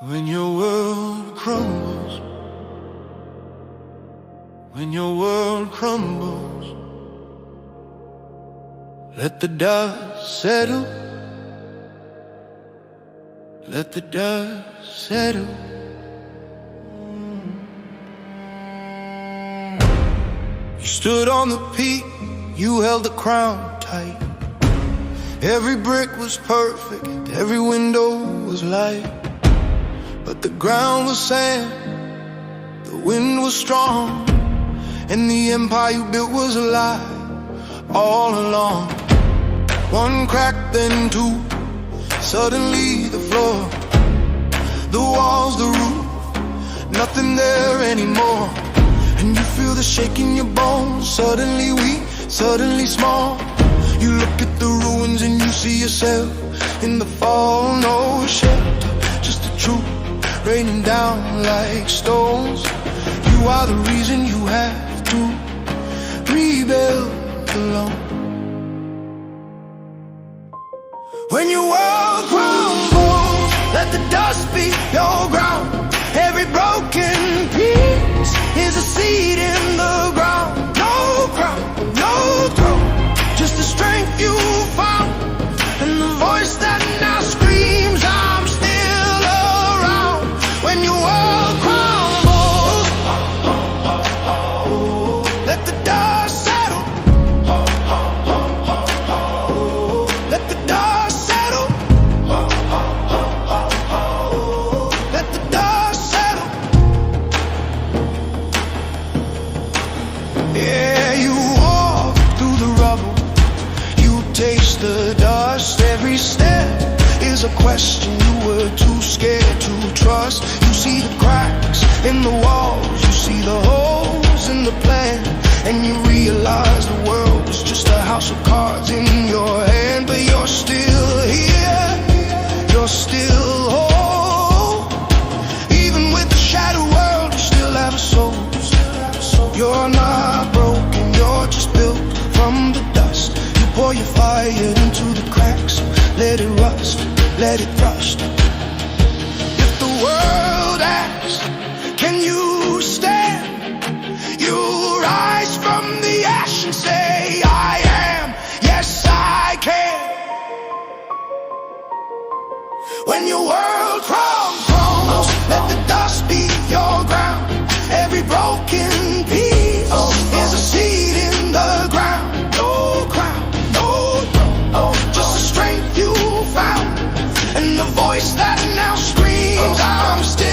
When your world crumbles, when your world crumbles, let the dust settle, let the dust settle. You stood on the peak, you held the crown tight. Every brick was perfect, every window was light. But the ground was sand, the wind was strong, and the empire you built was a lie all along. One crack, then two, suddenly the floor, the walls, the roof, nothing there anymore. And you feel the shake in your bones, suddenly weak, suddenly small. You look at the ruins and you see yourself in the fall. No shelter, just the truth raining down like stones. You are the reason you have to rebuild alone. When your world crumbles, let the dust be your ground. Every broken piece is a seed in the ground. No crown, no throne, just the strength you found, and the voice that now screams, I'm still around. When your world crumbles, let the dust settle, let the dust settle, let the dust settle. Yeah, you walk through the rubble, you taste the dust. Every step is a question you were too scared to trust. You see the cracks in the walls, you see the holes in the plan, and you realize the world is just a house of cards in your hand. But you're still here, you're still whole. Even with the shattered world, you still have a soul. You're not broken, you're just built from the dust. You pour your fire into the cracks, let it rust, let it rust. If the world asks, can you stand? You rise from the ash and say, I am, yes I can. When your world crumbles, let the dust be your ground. Every broken piece is a seed in the ground. No crown, no throne, just the strength you found, and the voice that now screams, I'm still